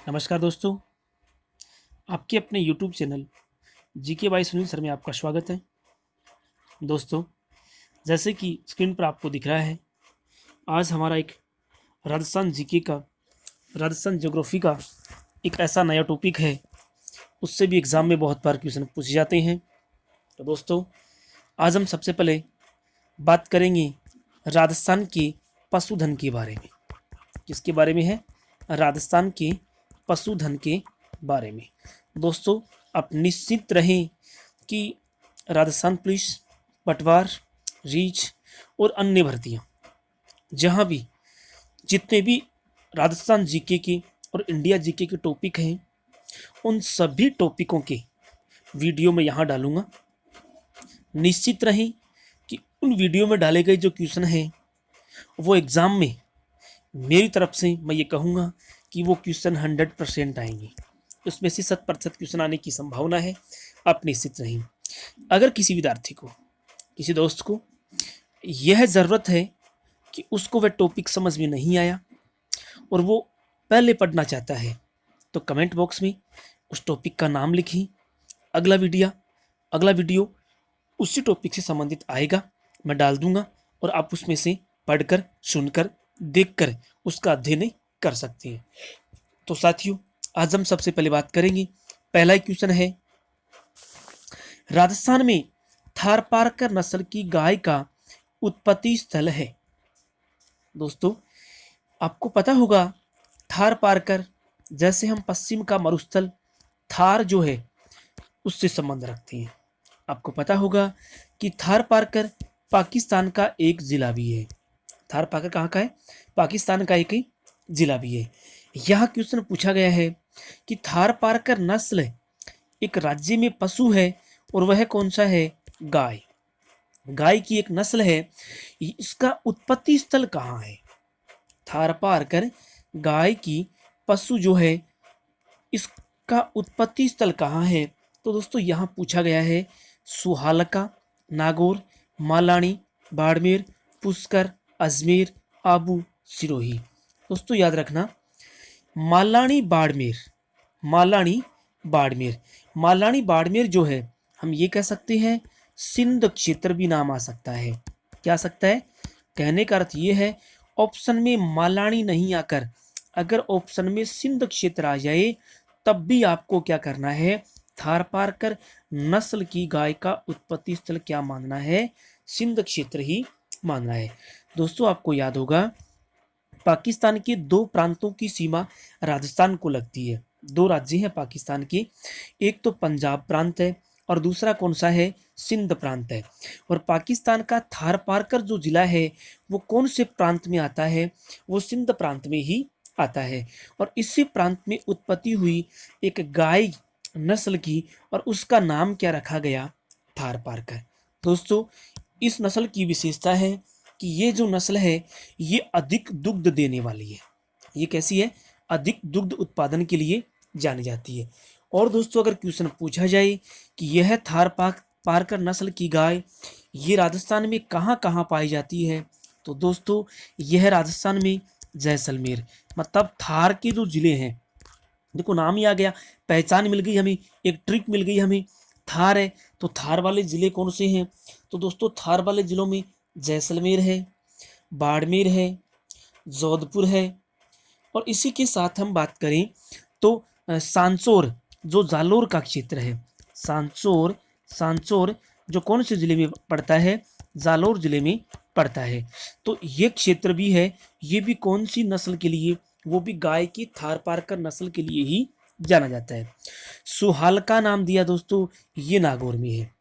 नमस्कार दोस्तों, आपके अपने YouTube channel GK by Sunil sir में आपका स्वागत है। दोस्तों, जैसे कि स्क्रीन पर आपको दिख रहा है, आज हमारा एक राजस्थान जीके का, राजस्थान ज्योग्राफी का एक ऐसा नया टॉपिक है, उससे भी एग्ज़ाम में बहुत बार क्वेश्चन पूछे जाते हैं। तो दोस्तों, आज हम सबसे पहले बात करेंगे राजस्थान के पशुधन के बारे में। किसके बारे में है? राजस्थान के पशुधन के बारे में। दोस्तों, आप निश्चित रहें कि राजस्थान पुलिस, पटवार, रीच और अन्य भर्तियाँ, जहाँ भी जितने भी राजस्थान जीके के और इंडिया जीके के टॉपिक हैं, उन सभी टॉपिकों के वीडियो मैं यहाँ डालूँगा। निश्चित रहें कि उन वीडियो में डाले गए जो क्वेश्चन हैं, वो एग्ज़ाम में मेरी तरफ से मैं ये कहूँगा कि वो क्वेश्चन 100% आएंगे। उसमें से 100% क्वेश्चन आने की संभावना है। आप निश्चित रहें। अगर किसी विद्यार्थी को, किसी दोस्त को यह ज़रूरत है कि उसको वह टॉपिक समझ में नहीं आया और वो पहले पढ़ना चाहता है, तो कमेंट बॉक्स में उस टॉपिक का नाम लिखें। अगला वीडियो उसी टॉपिक से संबंधित आएगा, मैं डाल दूंगा और आप उसमें से पढ़कर, सुनकर, देखकर उसका अध्ययन कर सकते हैं। तो साथियों, आज हम सबसे पहले बात करेंगे। पहला ही क्वेश्चन है, राजस्थान में थारपारकर नस्ल की गाय का उत्पत्ति स्थल है। दोस्तों, आपको पता होगा थारपारकर, जैसे हम पश्चिम का मरुस्थल थार जो है उससे संबंध रखते हैं। आपको पता होगा कि थारपारकर पाकिस्तान का एक जिला भी है। थारपारकर कहाँ का है? पाकिस्तान का एक जिला भी है। यह क्वेश्चन पूछा गया है कि थारपारकर नस्ल एक राज्य में पशु है और वह कौन सा है? गाय। गाय की एक नस्ल है। इसका उत्पत्ति स्थल कहाँ है? थारपारकर गाय की पशु जो है, इसका उत्पत्ति स्थल कहाँ है? तो दोस्तों, यहाँ पूछा गया है सुहालका, नागौर, मालानी, बाड़मेर, पुष्कर, अजमेर, आबू, सिरोही। दोस्तों याद रखना, मालानी बाड़मेर, मालानी बाड़मेर, मालानी बाड़मेर जो है, हम ये कह सकते हैं सिंध क्षेत्र भी नाम आ सकता है। क्या आ सकता है? कहने का अर्थ ये है, ऑप्शन में मालानी नहीं आकर अगर ऑप्शन में सिंध क्षेत्र आ जाए, तब भी आपको क्या करना है? थारपारकर नस्ल की गाय का उत्पत्ति स्थल क्या मानना है? सिंध क्षेत्र ही मानना है। दोस्तों, आपको याद होगा, पाकिस्तान के दो प्रांतों की सीमा राजस्थान को लगती है। दो राज्य हैं पाकिस्तान के, एक तो पंजाब प्रांत है और दूसरा कौन सा है? सिंध प्रांत है। और पाकिस्तान का थारपारकर जो जिला है, वो कौन से प्रांत में आता है? वो सिंध प्रांत में ही आता है। और इसी प्रांत में उत्पत्ति हुई एक गाय नस्ल की, और उसका नाम क्या रखा गया? थारपारकर। दोस्तों, इस नस्ल की विशेषता है कि ये जो नस्ल है, ये अधिक दुग्ध देने वाली है। ये कैसी है? अधिक दुग्ध उत्पादन के लिए जानी जाती है। और दोस्तों, अगर क्वेश्चन पूछा जाए कि यह थारपारकर नस्ल की गाय ये राजस्थान में कहाँ कहाँ पाई जाती है, तो दोस्तों यह राजस्थान में जैसलमेर, मतलब थार के जो जिले हैं, देखो नाम ही आ गया, पहचान मिल गई हमें, एक ट्रिक मिल गई हमें। थार है तो थार वाले जिले कौन से हैं? तो दोस्तों, थार वाले जिलों में जैसलमेर है, बाड़मेर है, जोधपुर है, और इसी के साथ हम बात करें तो सांचौर जो जालोर का क्षेत्र है, सांचौर, सांचौर जो कौन से जिले में पड़ता है? जालोर जिले में पड़ता है। तो ये क्षेत्र भी है, ये भी कौन सी नस्ल के लिए? वो भी गाय की थारपारकर नस्ल के लिए ही जाना जाता है। सुहालका नाम दिया दोस्तों, ये नागौर में है।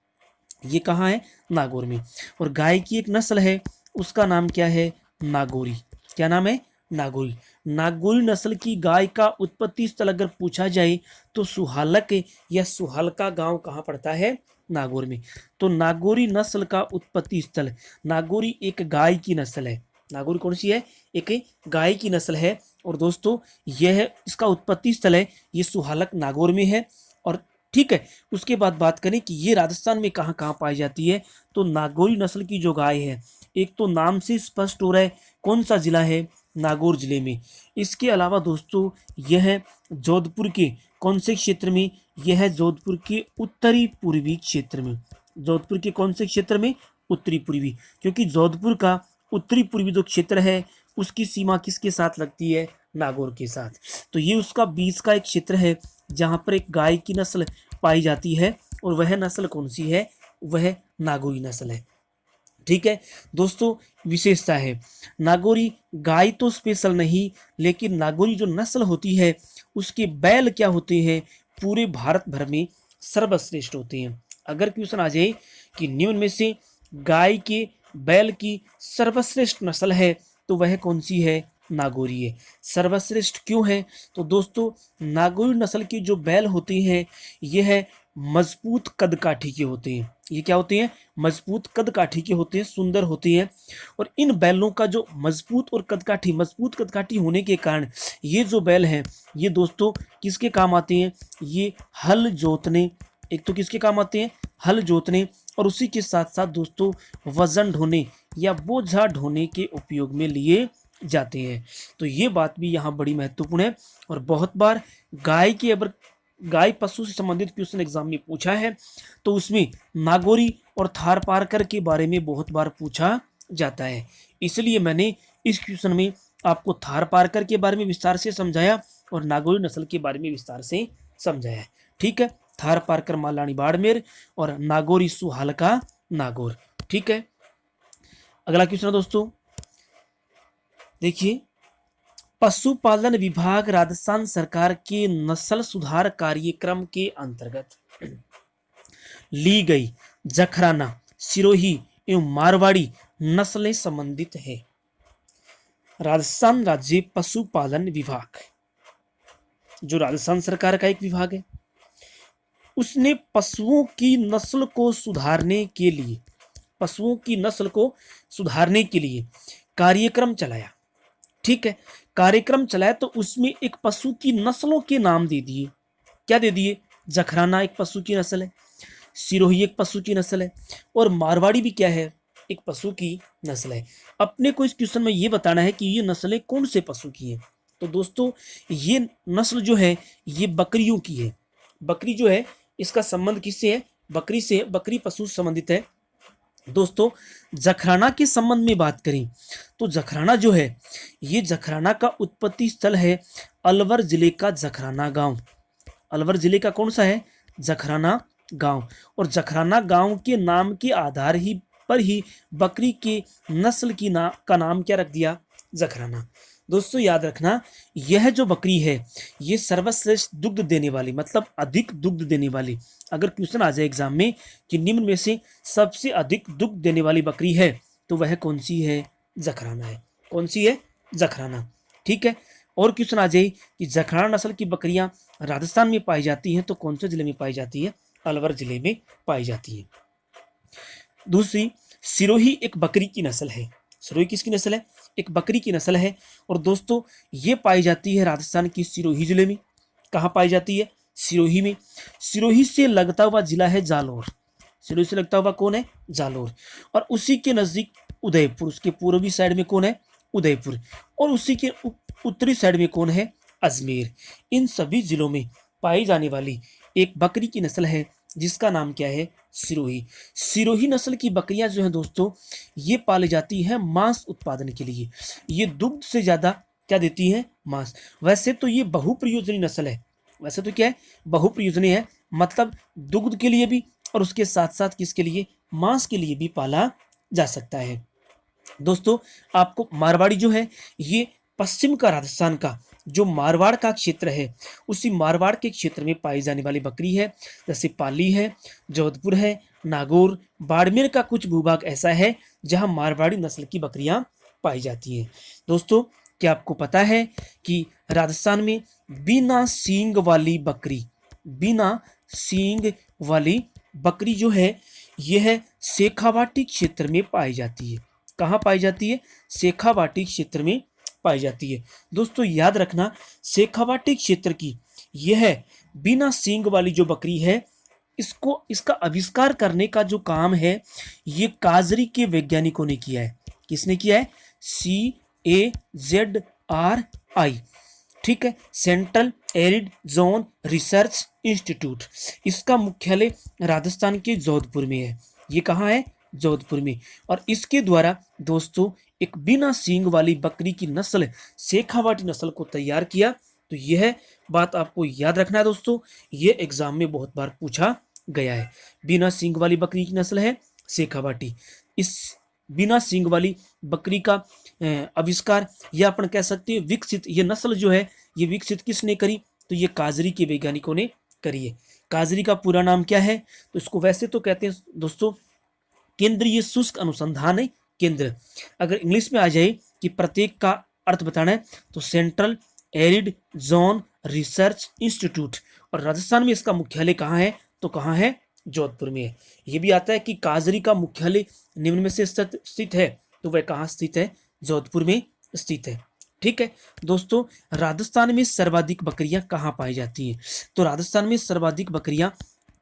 ये कहाँ है? नागौर में। और गाय की एक नस्ल है, उसका नाम क्या है? नागौरी। क्या नाम है? नागौरी। नागौरी नस्ल की गाय का उत्पत्ति स्थल अगर पूछा जाए तो सुहालक या सुहालका गांव कहाँ पड़ता है? नागौर में। तो नागौरी नस्ल का उत्पत्ति स्थल, नागौरी एक गाय की नस्ल है। नागौरी कौन सी है? एक गाय की नस्ल है। और दोस्तों, यह इसका उत्पत्ति स्थल है, ये सुहालक नागौर में है। और ठीक है, उसके बाद बात करें कि ये राजस्थान में कहाँ कहाँ पाई जाती है, तो नागौरी नस्ल की जो गाय है, एक तो नाम से स्पष्ट हो रहा है कौन सा जिला है, नागौर जिले में। इसके अलावा दोस्तों यह जोधपुर के कौन से क्षेत्र में? यह है जोधपुर के उत्तरी पूर्वी क्षेत्र में। जोधपुर के कौन से क्षेत्र में? उत्तरी पूर्वी, क्योंकि जोधपुर का उत्तरी पूर्वी जो क्षेत्र है उसकी सीमा किसके साथ लगती है? नागौर के साथ। तो ये उसका बीच का एक क्षेत्र है जहां पर एक गाय की नस्ल पाई जाती है, और वह नस्ल कौन सी है? वह नागौरी नस्ल है। ठीक है दोस्तों, विशेषता है नागौरी गाय तो स्पेशल नहीं, लेकिन नागौरी जो नस्ल होती है उसके बैल क्या होते हैं? पूरे भारत भर में सर्वश्रेष्ठ होते हैं। अगर क्वेश्चन आ जाए कि निम्न में से गाय के बैल की सर्वश्रेष्ठ नस्ल है तो वह कौन सी है? नागौरी है। सर्वश्रेष्ठ क्यों है? तो दोस्तों नागौरी नस्ल के जो बैल होते हैं यह मजबूत कद काठी के होते हैं। ये क्या होते हैं? मजबूत कद काठी के होते हैं, सुंदर होते हैं। और इन बैलों का जो मजबूत कद काठी होने के कारण ये जो बैल हैं ये दोस्तों किसके काम आते हैं? ये हल जोतने, एक तो किसके काम आते हैं? हल जोतने, और उसी के साथ साथ दोस्तों वजन ढोने या बोझा ढोने के उपयोग में लिए जाते हैं। तो ये बात भी यहाँ बड़ी महत्वपूर्ण है। और बहुत बार गाय पशु से संबंधित क्वेश्चन एग्जाम में पूछा है तो उसमें नागौरी और थारपारकर के बारे में बहुत बार पूछा जाता है। इसलिए मैंने इस क्वेश्चन में आपको थारपारकर के बारे में विस्तार से समझाया और नागौरी नस्ल के बारे में विस्तार से समझाया। ठीक है, थारपारकर मालानी बाड़मेर और नागौरी सुहालका नागौर। ठीक है, अगला क्वेश्चन है दोस्तों, देखिए, पशुपालन विभाग राजस्थान सरकार के नस्ल सुधार कार्यक्रम के अंतर्गत ली गई जखराना, सिरोही एवं मारवाड़ी नस्लें संबंधित है। राजस्थान राज्य पशुपालन विभाग जो राजस्थान सरकार का एक विभाग है, उसने पशुओं की नस्ल को सुधारने के लिए कार्यक्रम चलाया। ठीक है, कार्यक्रम चलाया तो उसमें एक पशु की नस्लों के नाम दे दिए। क्या दे दिए? जखराना एक पशु की नस्ल है, सिरोही एक पशु की नस्ल है, और मारवाड़ी भी क्या है? एक पशु की नस्ल है। अपने को इस क्वेश्चन में ये बताना है कि ये नस्लें कौन से पशु की हैं। तो दोस्तों ये नस्ल जो है ये बकरियों की है। बकरी जो है इसका संबंध किससे है? बकरी से, बकरी पशु संबंधित है। दोस्तों जखराना के संबंध में बात करें तो जखराना जो है ये जखराना का उत्पत्ति स्थल है अलवर जिले का जखराना गांव। अलवर जिले का कौन सा है? जखराना गांव। और जखराना गांव के नाम के आधार पर ही बकरी के नस्ल का नाम क्या रख दिया? जखराना। दोस्तों याद रखना, यह जो बकरी है ये सर्वश्रेष्ठ दुग्ध देने वाली, मतलब अधिक दुग्ध देने वाली, अगर क्वेश्चन आ जाए एग्जाम में कि निम्न में से सबसे अधिक दुग्ध देने वाली बकरी है तो वह कौन सी है? जखराना है। कौन सी है? जखराना। ठीक है, और क्वेश्चन आ जाए कि जखराना नस्ल की बकरियां राजस्थान में पाई जाती हैं तो कौन से जिले में पाई जाती है? अलवर जिले में पाई जाती है। दूसरी, सिरोही एक बकरी की नस्ल है। सिरोही किसकी नस्ल है? एक बकरी की नस्ल है। और दोस्तों ये पाई जाती है राजस्थान की सिरोही जिले में। कहाँ पाई जाती है? सिरोही में। सिरोही से लगता हुआ जिला है जालोर। सिरोही से लगता हुआ कौन है? जालोर। और उसी के नजदीक उदयपुर, उसके पूर्वी साइड में कौन है? उदयपुर। और उसी के उत्तरी साइड में कौन है? अजमेर। इन सभी जिलों में पाई जाने वाली एक बकरी की नस्ल है जिसका नाम क्या है? सिरोही। सिरोही नस्ल की बकरियां जो हैं दोस्तों ये पाली जाती है मांस उत्पादन के लिए। ये दुग्ध से ज्यादा क्या देती है? मांस। वैसे तो ये बहुप्रयोजनी नस्ल है। वैसे तो क्या है? बहुप्रयोजनी है, मतलब दुग्ध के लिए भी और उसके साथ साथ किसके लिए? मांस के लिए भी पाला जा सकता है। दोस्तों आपको मारवाड़ी जो है ये पश्चिम का राजस्थान का जो मारवाड़ का क्षेत्र है उसी मारवाड़ के क्षेत्र में पाई जाने वाली बकरी है। जैसे पाली है, जोधपुर है, नागौर, बाड़मेर का कुछ भूभाग ऐसा है जहां मारवाड़ी नस्ल की बकरियां पाई जाती हैं। दोस्तों क्या आपको पता है कि राजस्थान में बिना सींग वाली बकरी जो है यह शेखावाटी क्षेत्र में पाई जाती है। कहाँ पाई जाती है? शेखावाटी क्षेत्र में पाई जाती है। दोस्तों याद रखना, शेखावाटी क्षेत्र की यह बिना सींग वाली जो बकरी है इसका आविष्कार करने का जो काम है ये काजरी के वैज्ञानिकों ने किया है। किसने किया है? सी SENTRALI, ठीक है, central arid zone research institute. इसका मुख्यालय राजस्थान के जोधपुर में है। ये कहाँ है? जोधपुर में। और इसके द्वारा दोस्तों एक बिना सींग वाली बकरी की नस्ल शेखावाटी नस्ल को तैयार किया। तो यह बात आपको याद रखना है दोस्तों, ये एग्जाम में बहुत बार पूछा गया है। बिना सींग वाली बकरी की नस्ल है शेखावाटी। इस बिना सींग वाली बकरी का आविष्कार या अपन कह सकते हैं विकसित, ये नस्ल जो है ये विकसित किसने करी? तो ये काजरी के वैज्ञानिकों ने करी है। काजरी का पूरा नाम क्या है? तो इसको वैसे तो कहते हैं दोस्तों केंद्रीय शुष्क अनुसंधान केंद्र। अगर इंग्लिश में आ जाए कि प्रत्येक का अर्थ बताना है तो central arid zone research institute. और राजस्थान में इसका मुख्यालय कहाँ है? तो कहाँ है? जोधपुर में है। ये भी आता है कि काजरी का मुख्यालय निम्न में से स्थित है, तो वह कहाँ स्थित है? जोधपुर में स्थित है। ठीक है दोस्तों, राजस्थान में सर्वाधिक बकरियां कहाँ पाई जाती हैं? तो राजस्थान में सर्वाधिक बकरियां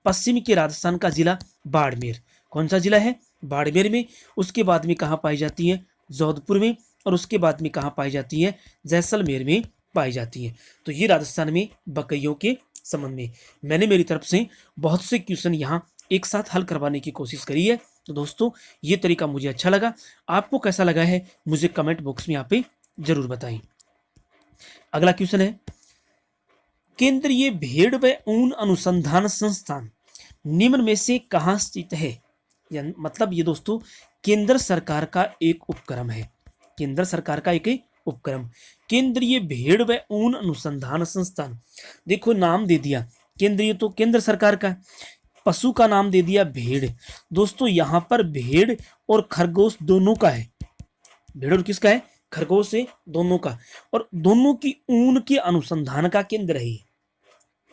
पश्चिम के राजस्थान का जिला बाड़मेर। कौन सा जिला है? बाड़मेर में। उसके बाद में कहाँ पाई जाती है? जोधपुर में। और उसके बाद में कहाँ पाई जाती है? जैसलमेर में पाई जाती है। तो ये राजस्थान में बकरियों के संबंध में मैंने मेरी तरफ से बहुत से क्वेश्चन यहाँ एक साथ हल करवाने की कोशिश करी है। तो दोस्तों ये तरीका मुझे अच्छा लगा, आपको कैसा लगा है मुझे कमेंट बॉक्स में यहाँ पे जरूर बताएं। अगला क्वेश्चन है, केंद्रीय भेड़ व ऊन अनुसंधान संस्थान निम्न में से कहाँ स्थित है? मतलब ये दोस्तों केंद्र सरकार का एक उपक्रम है। केंद्र सरकार का एक उपक्रम केंद्रीय भेड़ व ऊन अनुसंधान संस्थान। देखो नाम दे दिया केंद्रीय, तो केंद्र सरकार का। पशु का नाम दे दिया भेड़। दोस्तों यहाँ पर भेड़ और खरगोश दोनों का है। भेड़ और किसका है? खरगोश है, दोनों का। और दोनों की ऊन के अनुसंधान का केंद्र है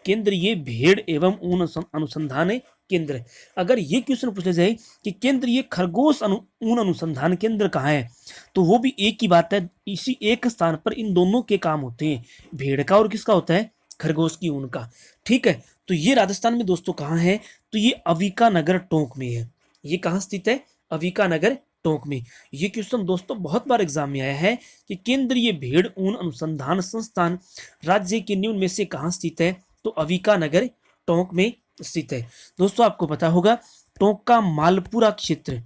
केंद्र ये भेड़ एवं ऊन अनुसंधान केंद्र। अगर ये क्वेश्चन पूछा जाए कि केंद्र ये खरगोश ऊन अनुसंधान केंद्र कहाँ है, तो वो भी एक ही बात है, इसी एक स्थान पर इन दोनों के काम होते हैं, भेड़ का और किसका होता है? खरगोश की ऊन का। ठीक है, तो ये राजस्थान में दोस्तों कहाँ है? तो ये अविका नगर टोंक में है। ये कहाँ स्थित है? अविका नगर टोंक में। ये क्वेश्चन दोस्तों बहुत बार एग्जाम में आया है कि केंद्रीय भेड़ ऊन अनुसंधान संस्थान राज्य के निम्न में से कहाँ स्थित है? तो अविका नगर टोंक में स्थित है। दोस्तों आपको पता होगा टोंक का मालपुरा क्षेत्र,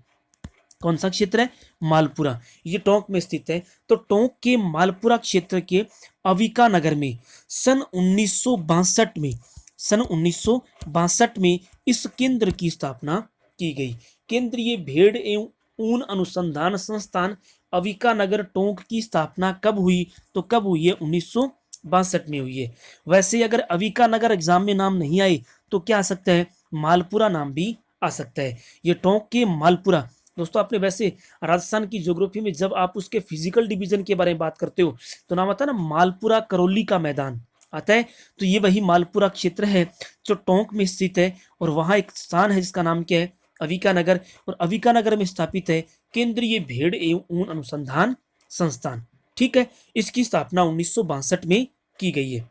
कौन सा क्षेत्र है? मालपुरा। ये टोंक में स्थित है। तो टोंक के मालपुरा क्षेत्र के अविका नगर में सन 1962 में इस केंद्र की स्थापना की गई। केंद्रीय भेड़ एवं ऊन अनुसंधान संस्थान अविका नगर टोंक की स्थापना कब हुई? तो कब हुई है? 1962 में हुई है। वैसे अगर अविका नगर एग्जाम में नाम नहीं आए तो क्या आ सकता है? मालपुरा नाम भी आ सकता है। ये टोंक के मालपुरा। दोस्तों आपने वैसे राजस्थान की ज्योग्राफी में जब आप उसके फिजिकल डिवीजन के बारे में बात करते हो तो नाम आता है ना मालपुरा करौली का मैदान आता है। तो ये वही मालपुरा क्षेत्र है जो टोंक में स्थित है। और वहाँ एक स्थान है जिसका नाम क्या है? अविका नगर। और अविका नगर में स्थापित है केंद्रीय भेड़ एवं ऊन अनुसंधान संस्थान। ठीक है, इसकी स्थापना 1962 में की गई है।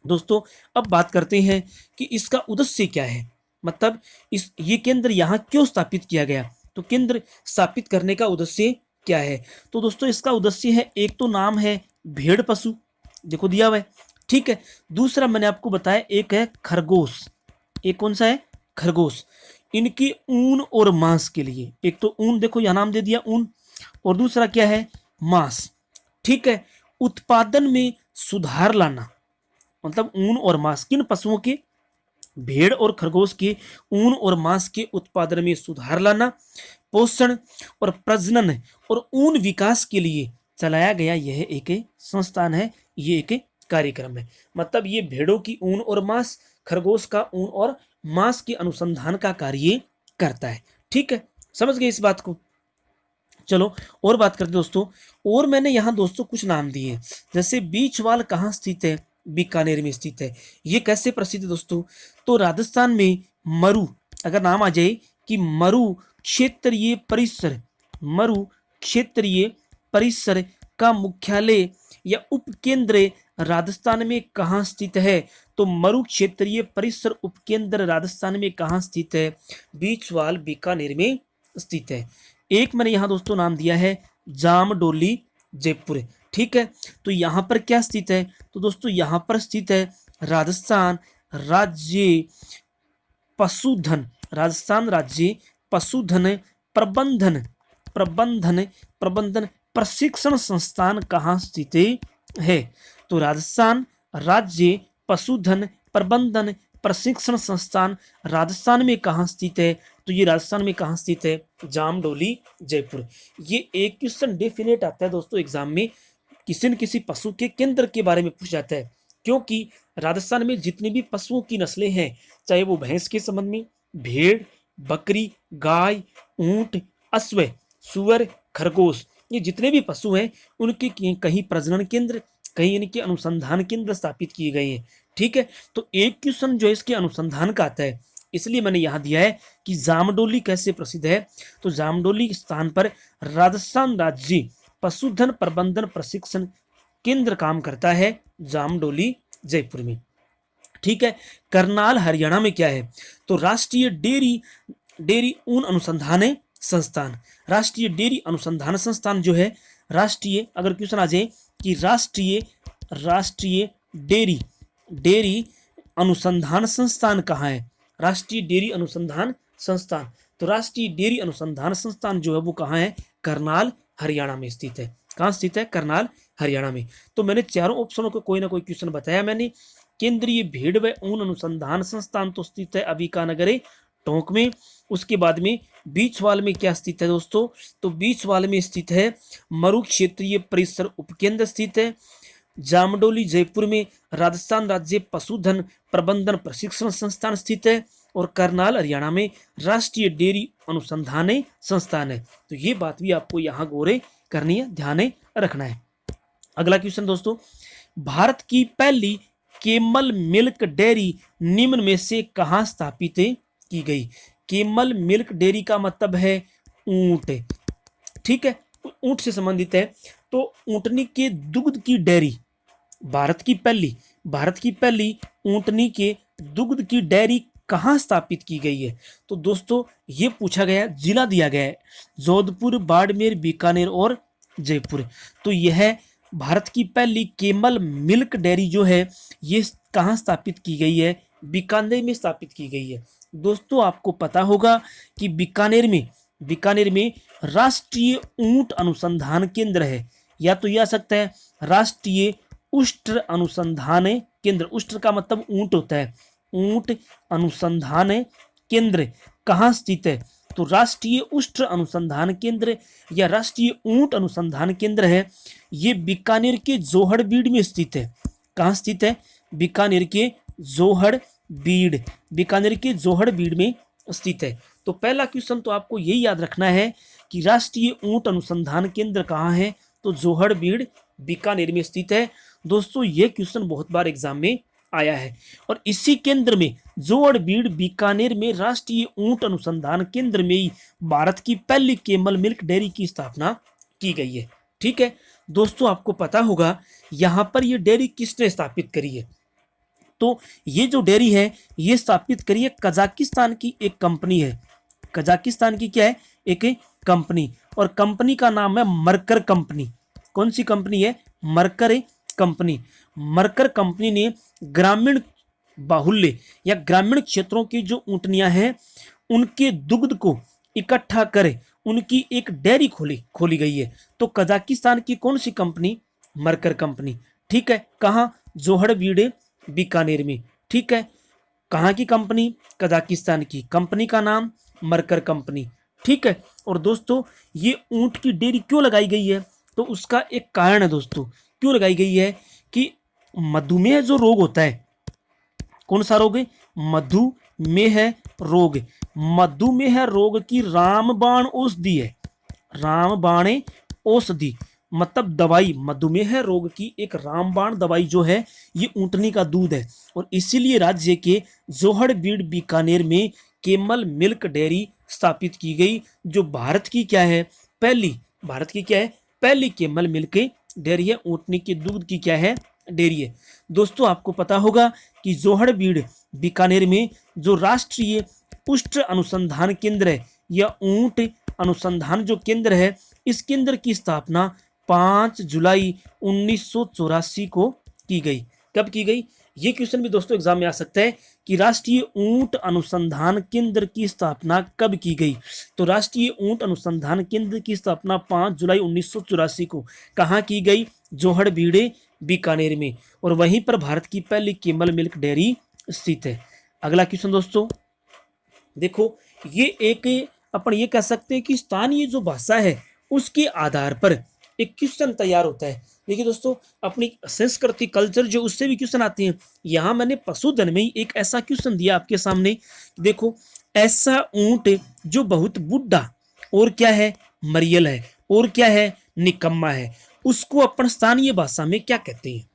दोस्तों अब बात करते हैं कि इसका उद्देश्य क्या है, मतलब ये केंद्र यहाँ क्यों स्थापित किया गया? तो केंद्र स्थापित करने का उद्देश्य क्या है? तो दोस्तों इसका उद्देश्य है, एक तो नाम है भेड़ पशु, देखो दिया हुआ है। ठीक है, दूसरा मैंने आपको बताया एक है खरगोश। एक कौन सा है? खरगोश। इनकी ऊन और मांस के लिए, एक तो ऊन, देखो यह नाम दे दिया ऊन, और दूसरा क्या है? मांस। ठीक है, उत्पादन में सुधार लाना, मतलब ऊन और मांस किन पशुओं के? भेड़ और खरगोश के ऊन और मांस के उत्पादन में सुधार लाना, पोषण और प्रजनन और ऊन विकास के लिए चलाया गया यह एक संस्थान है, ये एक कार्यक्रम है। मतलब ये भेड़ों की ऊन और मांस, खरगोश का ऊन और मांस के अनुसंधान का कार्य करता है। ठीक है, समझ गए इस बात को? चलो और बात करते दोस्तों। और मैंने यहाँ दोस्तों कुछ नाम दिए, जैसे बीचवाल कहाँ स्थित है? बीकानेर में स्थित है। ये कैसे प्रसिद्ध है दोस्तों? तो राजस्थान में मरु, अगर नाम आ जाए कि मरु क्षेत्रीय परिसर का मुख्यालय या उपकेंद्र राजस्थान में कहाँ स्थित है? तो मरु क्षेत्रीय परिसर उपकेंद्र राजस्थान में कहाँ स्थित है? बीचवाल बीकानेर में स्थित है। एक मैंने यहाँ दोस्तों नाम दिया है जामडोली जयपुर। ठीक है, तो यहाँ पर क्या स्थित है? तो दोस्तों यहाँ पर स्थित है राजस्थान राज्य पशुधन, राजस्थान राज्य पशुधन प्रबंधन प्रबंधन प्रबंधन प्रशिक्षण संस्थान कहाँ स्थित है? तो राजस्थान राज्य पशुधन प्रबंधन प्रशिक्षण संस्थान राजस्थान में कहाँ स्थित है? तो ये राजस्थान में कहाँ स्थित है? जामडोली जयपुर। ये एक क्वेश्चन डेफिनेट आता है दोस्तों एग्जाम में, किसी न किसी पशु के केंद्र के बारे में पूछा जाता है, क्योंकि राजस्थान में जितनी भी पशुओं की नस्लें हैं, चाहे वो भैंस के संबंध में, भेड़, बकरी, गाय, ऊंट, अश्व, सुअर, खरगोश, ये जितने भी पशु हैं उनके कहीं प्रजनन केंद्र, कहीं इनके अनुसंधान केंद्र स्थापित किए गए हैं। ठीक है, तो एक क्वेश्चन जो है इसके अनुसंधान का आता है, इसलिए मैंने यहाँ दिया है कि जामडोली कैसे प्रसिद्ध है। तो जामडोली स्थान पर राजस्थान राज्य पशुधन प्रबंधन प्रशिक्षण केंद्र काम करता है, जामडोली जयपुर में। ठीक है, करनाल हरियाणा में क्या है? तो राष्ट्रीय डेयरी डेयरी ऊन अनुसंधान संस्थान, राष्ट्रीय डेयरी अनुसंधान संस्थान जो है, राष्ट्रीय, अगर क्वेश्चन आ जाए कि राष्ट्रीय डेयरी डेयरी अनुसंधान संस्थान कहाँ है? राष्ट्रीय डेयरी अनुसंधान संस्थान, तो राष्ट्रीय डेयरी अनुसंधान संस्थान जो है वो कहाँ है? करनाल हरियाणा में स्थित है। कहाँ स्थित है? करनाल हरियाणा में। तो मैंने चारों ऑप्शनों को कोई ना कोई क्वेश्चन बताया मैंने। केंद्रीय भेड़ व ऊन अनुसंधान संस्थान तो स्थित है अबिकानगर टोंक में। उसके बाद में बीचवाल में क्या स्थित है दोस्तों? तो बीचवाल में स्थित है मरु क्षेत्रीय परिसर उपकेंद्र स्थित है। जामडोली जयपुर में राजस्थान राज्य पशुधन प्रबंधन प्रशिक्षण संस्थान स्थित है, और करनाल हरियाणा में राष्ट्रीय डेयरी अनुसंधान संस्थान है। तो ये बात भी आपको यहाँ गौर करनी है, ध्यान रखना है। अगला क्वेश्चन दोस्तों, भारत की पहली केमल मिल्क डेयरी निम्न में से कहाँ स्थापित की गई? केमल मिल्क डेयरी का मतलब है ऊंट। ठीक है, ऊंट से संबंधित है। तो ऊंटनी के दुग्ध की डेयरी, भारत की पहली ऊंटनी के दुग्ध की डेयरी कहाँ स्थापित की गई है? तो दोस्तों ये पूछा गया, जिला दिया गया है जोधपुर, बाड़मेर, बीकानेर और जयपुर। तो यह भारत की पहली केमल मिल्क डेयरी जो है ये कहाँ स्थापित की गई है? बीकानेर में स्थापित की गई है। दोस्तों आपको पता होगा कि बीकानेर में राष्ट्रीय ऊंट अनुसंधान केंद्र है, या तो यह आ सकता है राष्ट्रीय उष्ट्र अनुसंधान केंद्र। उष्ट्र का मतलब ऊंट होता है। ऊंट अनुसंधान केंद्र कहाँ स्थित है? तो राष्ट्रीय उष्ट्र अनुसंधान केंद्र या राष्ट्रीय ऊंट अनुसंधान केंद्र है, ये बीकानेर के जोहड़बीड़ में स्थित है। कहाँ स्थित है? बीकानेर के जोहड़बीड़ में स्थित है। तो पहला क्वेश्चन तो आपको यही याद रखना है कि राष्ट्रीय ऊंट अनुसंधान केंद्र कहाँ है? तो जोहड़बीड़ बीकानेर में स्थित है। दोस्तों ये क्वेश्चन बहुत बार एग्जाम में आया है, और इसी केंद्र में जोहड़बीड़ बीकानेर में राष्ट्रीय ऊंट अनुसंधान केंद्र में ही भारत की पहली केमल मिल्क डेयरी की स्थापना की गई है। ठीक है दोस्तों, आपको पता होगा यहाँ पर ये डेयरी किसने स्थापित करी है? तो ये जो डेयरी है ये स्थापित करी है कजाकिस्तान की एक कंपनी है। कजाकिस्तान की क्या है? एक कंपनी, और कंपनी का नाम है मरकर कंपनी। कौन सी कंपनी है? मरकर कंपनी। मरकर कंपनी ने ग्रामीण बाहुल्य या ग्रामीण क्षेत्रों की जो ऊंटनियां हैं उनके दुग्ध को इकट्ठा कर उनकी एक डेयरी खोली गई है। तो कजाकिस्तान की कौन सी कंपनी? मरकर कंपनी। ठीक है, कहाँ? जोहड़बीड़ बीकानेर में। ठीक है, कहाँ की कंपनी? कजाकिस्तान की। कंपनी का नाम मरकर कंपनी। ठीक है, और दोस्तों ये ऊंट की डेयरी क्यों लगाई गई है? तो उसका एक कारण है दोस्तों, क्यों लगाई गई है कि मधुमेह जो रोग होता है, कौन सा रोग है? मधुमेह रोग। मधुमेह रोग की रामबाण औषधि है। रामबाण औषधि मतलब दवाई, मधुमेह रोग की एक रामबाण दवाई जो है ये ऊंटनी का दूध है, और इसीलिए राज्य के जोहड़बीड़ बीकानेर में केमल मिल्क डेयरी स्थापित की गई, जो भारत की क्या है? पहली केमल मिल्क डेयरी है। ऊंटनी के दूध की क्या है? डेयरी है। दोस्तों आपको पता होगा कि जोहड़बीड़ बीकानेर में जो राष्ट्रीय उष्ट्र अनुसंधान केंद्र है या ऊंट अनुसंधान जो केंद्र है, इस केंद्र की स्थापना 5 जुलाई 1984 को की गई। कब की गई? ये क्वेश्चन भी दोस्तों एग्जाम में आ सकता है कि राष्ट्रीय ऊंट अनुसंधान केंद्र की स्थापना कब की गई? तो राष्ट्रीय ऊंट अनुसंधान केंद्र की स्थापना 5 जुलाई 1984 को कहाँ की गई? जोहड़बीड़े, बीकानेर में। और वहीं पर भारत की पहली कैमल मिल्क डेयरी स्थित है। अगला क्वेश्चन दोस्तों देखो, ये एक अपन ये कह सकते हैं कि स्थानीय जो भाषा है उसके आधार पर एक क्वेश्चन तैयार होता है। देखिए दोस्तों, अपनी संस्कृति कल्चर जो उससे भी क्वेश्चन आते हैं। यहाँ मैंने पशुधन में ही एक ऐसा क्वेश्चन दिया आपके सामने। देखो, ऐसा ऊंट जो बहुत बुढ़ा और क्या है, मरियल है, और क्या है, निकम्मा है, उसको अपन स्थानीय भाषा में क्या कहते हैं?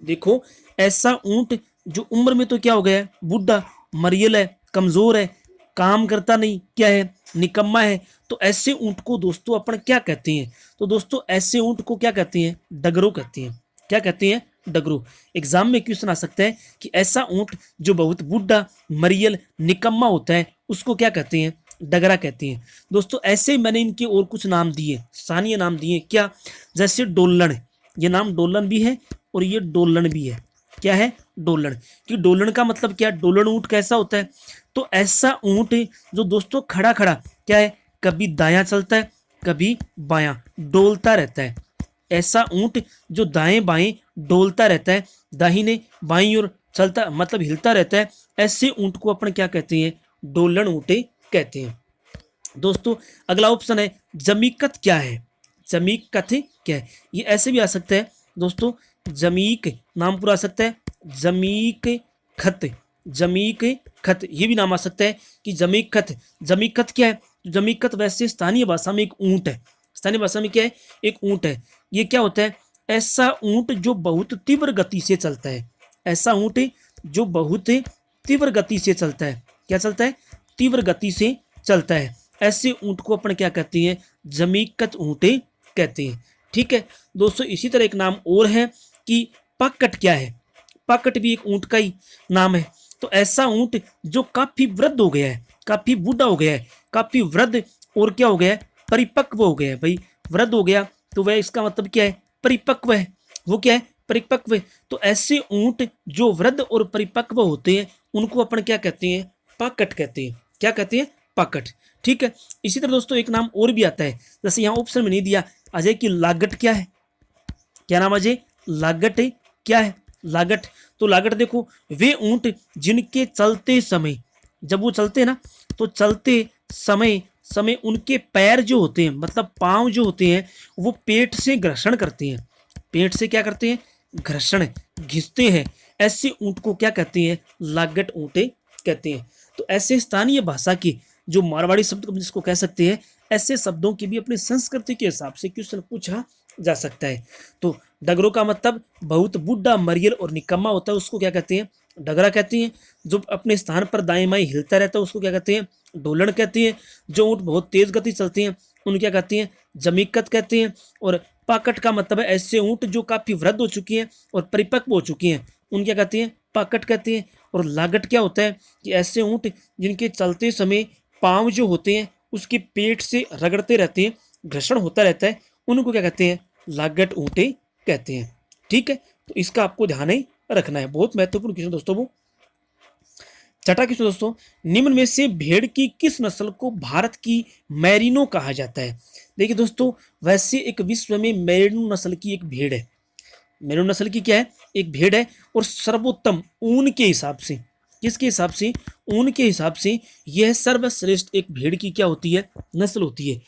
देखो, ऐसा ऊंट जो उम्र में तो क्या हो गया है, बुढ़ा, मरियल है, कमजोर है, काम करता नहीं, क्या है, निकम्मा है। तो ऐसे ऊंट को दोस्तों अपन क्या कहते हैं? तो दोस्तों ऐसे ऊंट को क्या कहते हैं? डगरो कहते हैं। क्या कहते हैं? डगरो। एग्जाम में क्वेश्चन आ सकता है कि ऐसा ऊंट जो बहुत बुढ़ा, मरियल, निकम्मा होता है उसको क्या कहते हैं? डगरा कहते हैं। दोस्तों ऐसे मैंने इनके और कुछ नाम दिए, स्थानीय नाम दिए। क्या? जैसे डोलन, ये नाम डोलन भी है और ये डोलन भी है। क्या है? डोलन। कि डोलन का मतलब क्या? डोलन ऊंट कैसा होता है? तो ऐसा ऊंट जो दोस्तों खड़ा खड़ा क्या है, कभी दायां चलता है, कभी बायां, डोलता रहता है। ऐसा ऊंट जो दाएं बाएं डोलता रहता है, दाहिने बाईं ओर चलता मतलब हिलता रहता है, ऐसे ऊंट को अपन क्या कहते हैं? डोलन ऊंट कहते हैं। दोस्तों अगला ऑप्शन है जमीकत। क्या है? जमीकत क्या है? ये ऐसे भी आ सकता है दोस्तों, जमीक नाम पूरा आ सकता है, जमीक खत, जमीक खत, ये भी नाम आ सकता है कि जमीक खत। जमीकत क्या है? जमीकत वैसे स्थानीय भाषा में एक ऊंट है। स्थानीय भाषा में क्या है? एक ऊंट है। ये क्या होता है? ऐसा ऊंट जो बहुत तीव्र गति से चलता है। ऐसा ऊंट जो बहुत तीव्र गति से चलता है। क्या चलता है? तीव्र गति से चलता है। ऐसे ऊंट को अपन क्या कहते हैं? जमीकत ऊंट कहते हैं। ठीक है दोस्तों, इसी तरह एक नाम और है कि पकट। क्या है? पकट भी एक ऊंट का ही नाम है। तो ऐसा ऊंट जो काफी वृद्ध हो गया है, काफी बूढ़ा हो गया है, काफी वृद्ध और क्या हो गया है? परिपक्व हो गया है। भाई वृद्ध हो गया तो वह इसका मतलब क्या है? परिपक्व है। वो क्या है? परिपक्व है। तो ऐसे ऊंट जो वृद्ध और परिपक्व होते हैं उनको अपन क्या कहते हैं? पाकट कहते हैं। क्या कहते हैं? पाकट। ठीक है। इसी तरह दोस्तों एक नाम और भी आता है, जैसे यहाँ ऑप्शन में नहीं दिया अजय की लागट। क्या है? क्या नाम अजय? लागट। क्या है? लागट। तो लागट देखो, वे ऊंट जिनके चलते समय, जब वो चलते हैं ना, तो चलते समय समय उनके पैर जो होते हैं मतलब पांव जो होते हैं वो पेट से घर्षण करते हैं। पेट से क्या करते हैं? घर्षण, घिसते हैं। ऐसे ऊंट को क्या कहते हैं? लागट ऊंट कहते हैं। तो ऐसे स्थानीय भाषा के जो मारवाड़ी शब्द जिसको कह सकते हैं, ऐसे शब्दों की भी अपनी संस्कृति के हिसाब से क्वेश्चन पूछा जा सकता है। तो डगरो का मतलब बहुत बुढ़ा, मरियल और निकम्मा होता है, उसको क्या कहते हैं? डगरा कहते हैं। जो अपने स्थान पर दाएं बाएं हिलता रहता है उसको क्या कहते हैं? डोलन कहते हैं। जो ऊँट बहुत तेज गति चलते हैं उन्हें क्या कहते हैं? जमीकत कहते हैं। और पाकट का मतलब है ऐसे ऊँट जो काफी वृद्ध हो चुकी हैं और परिपक्व हो चुकी हैं, उन क्या कहते हैं? पाकट कहते हैं। और लागट क्या होता है? कि ऐसे ऊँट जिनके चलते समय पाँव जो होते हैं उसके पेट से रगड़ते रहते हैं, घर्षण होता रहता है, उनको क्या कहते हैं? लागट ऊँट कहते हैं। ठीक है, तो इसका आपको ध्यान ही रखना है। बहुत महत्वपूर्ण क्वेश्चन दोस्तों वो। छठा क्वेश्चन दोस्तों, निम्न में से भेड़ की किस नस्ल को भारत की मैरिनो कहा जाता है? देखिए दोस्तों, वैसे एक विश्व में मैरिनो नस्ल की एक भेड़ है। मैरिनो नस्ल की क्या है? एक भेड़ है। और सर्वोत्तम ऊन के हिसाब से, किसके हिसाब से? ऊन के हिसाब से यह सर्वश्रेष्ठ एक भेड़ की क्या होती है? नस्ल होती है।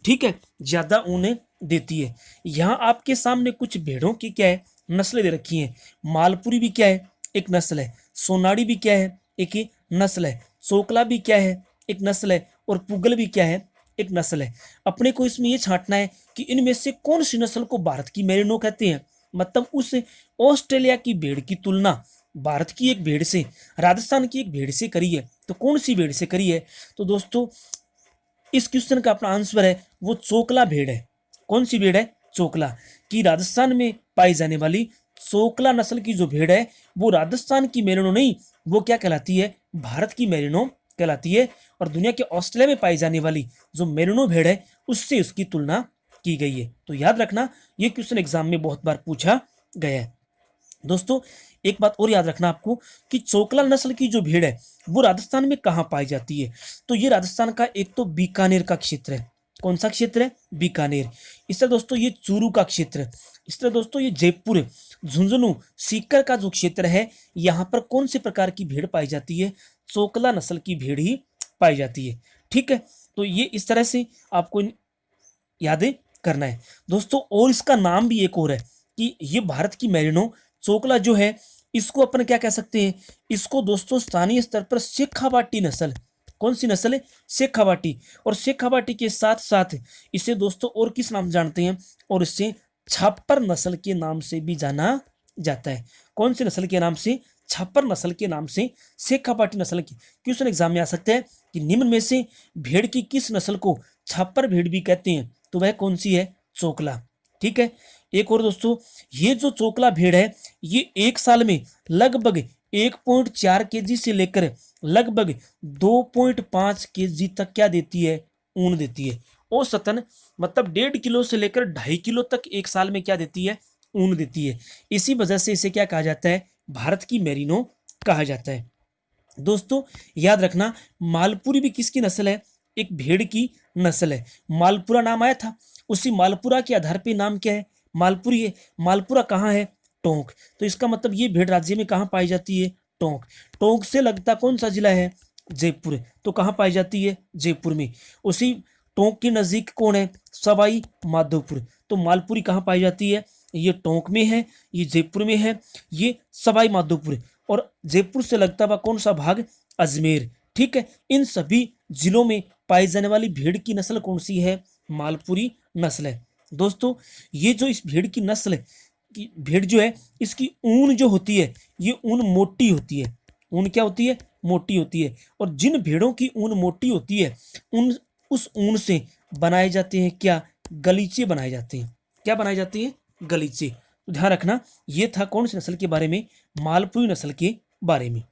ठीक है, ज्यादा ऊन देती है। यहाँ आपके सामने कुछ भेड़ों की क्या है? नस्लें दे रखी हैं। मालपुरी भी क्या है? एक नस्ल है। सोनाड़ी भी क्या है? एक ही नस्ल है। सोकला भी क्या है? एक नस्ल है। और पुगल भी क्या है? एक नस्ल है। अपने को इसमें यह छांटना है कि इनमें से कौन सी नस्ल को भारत की मेरिनो कहते हैं। मतलब उस ऑस्ट्रेलिया की भेड़ की तुलना भारत की एक भेड़ से, राजस्थान की एक भेड़ से करी है, तो कौन सी भेड़ से करी है? तो दोस्तों इस क्वेश्चन का अपना आंसर है वो चोकला भेड़ है। कौन सी भेड़ है? चोकला। कि राजस्थान में पाई जाने वाली चोकला नस्ल की जो भेड़ है वो राजस्थान की मेरिनो नहीं, वो क्या कहलाती है? भारत की मेरिनो कहलाती है। और दुनिया के ऑस्ट्रेलिया में पाई जाने वाली जो मेरिनो भेड़ है उससे उसकी तुलना की गई है। तो याद रखना, ये क्वेश्चन एग्जाम में बहुत बार पूछा गया है। दोस्तों एक बात और याद रखना आपको कि चोकला नस्ल की जो भेड़ है वो राजस्थान में कहाँ पाई जाती है। तो ये राजस्थान का एक तो बीकानेर का क्षेत्र है। कौन सा क्षेत्र है? बीकानेर। इस तरह दोस्तों ये चूरू का क्षेत्र है। इस तरह दोस्तों ये जयपुर, झुंझुनू, सीकर का जो क्षेत्र है, यहाँ पर कौन से प्रकार की भेड़ पाई जाती है? चोकला नस्ल की भेड़ ही पाई जाती है। ठीक है, तो ये इस तरह से आपको यादें करना है दोस्तों। और इसका नाम भी एक और है कि ये भारत की मेरिनो चोकला जो है, इसको अपन क्या कह सकते हैं? इसको दोस्तों स्थानीय स्तर पर शेखावाटी नस्ल, कौन सी नस्ल है? शेखावाटी। और शेखावाटी के साथ साथ इसे दोस्तों और किस नाम से जानते हैं? और इसे छापर नस्ल के नाम से भी जाना जाता है। कौन सी नस्ल के नाम से? छापर नस्ल के नाम से शेखावाटी नस्ल की। क्वेश्चन एग्जाम में आ सकता है कि निम्न में से भेड़ की किस नस्ल को छापर भेड़ भी कहते हैं? तो वह कौन सी है? चोकला। ठीक है, एक और दोस्तों, ये जो चोकला भेड़ है ये एक साल में लगभग 1.4 केजी से लेकर लगभग 2.5 केजी तक क्या देती है? ऊन देती है। औसतन मतलब 1.5 किलो से लेकर 2.5 किलो तक एक साल में क्या देती है? ऊन देती है। इसी वजह से इसे क्या कहा जाता है? भारत की मेरिनो कहा जाता है। दोस्तों याद रखना, मालपुरी भी किसकी नस्ल है? एक भेड़ की नस्ल है। मालपुरा नाम आया था, उसी मालपुरा के आधार पे नाम क्या है? मालपुरी है। मालपुरा कहाँ है? टोंक। तो इसका मतलब ये भेड़ राज्य में कहाँ पाई जाती है? टोंक। टोंक से लगता कौन सा जिला है? जयपुर। तो कहाँ पाई जाती है? जयपुर में। उसी टोंक के नजदीक कौन है? सवाई माधोपुर। तो मालपुरी कहाँ पाई जाती है? ये टोंक में है, ये जयपुर में है, ये सवाई माधोपुर। और जयपुर से लगता हुआ कौन सा भाग? अजमेर। ठीक है, इन सभी जिलों में पाई जाने वाली भेड़ की नस्ल कौन सी है? मालपुरी नस्ल है। दोस्तों ये जो इस भेड़ की नस्ल की भेड़ जो है, इसकी ऊन जो होती है ये ऊन मोटी होती है। ऊन क्या होती है? मोटी होती है। और जिन भेड़ों की ऊन मोटी होती है उन उस ऊन से बनाए जाते हैं क्या? गलीचे बनाए जाते हैं। क्या बनाए जाते हैं? गलीचे। तो ध्यान रखना, ये था कौन सी नस्ल के बारे में? मालपुरी नस्ल के बारे में।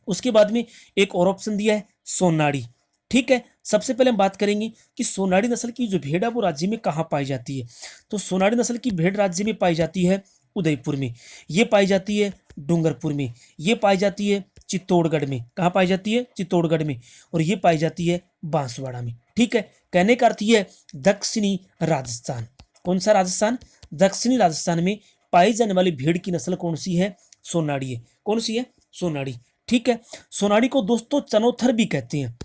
उसके बाद में एक और ऑप्शन दिया है, सोनाड़ी। ठीक है, सबसे पहले हम बात करेंगे कि सोनाड़ी नस्ल की जो भेड़ है वो राज्य में कहाँ पाई जाती है। तो सोनाड़ी नस्ल की भेड़ राज्य में पाई जाती है उदयपुर में, ये पाई जाती है डूंगरपुर में, ये पाई जाती है चित्तौड़गढ़ में। कहाँ पाई जाती है? चित्तौड़गढ़ में। और ये पाई जाती है बांसवाड़ा में। ठीक है, कहने का अर्थ ये है दक्षिणी राजस्थान। कौन सा राजस्थान? दक्षिणी राजस्थान में पाई जाने वाली भेड़ की नस्ल कौन सी है? सोनाड़ी है। कौन सी है? सोनाड़ी। ठीक है, सोनाड़ी को दोस्तों चनोथर भी कहते हैं।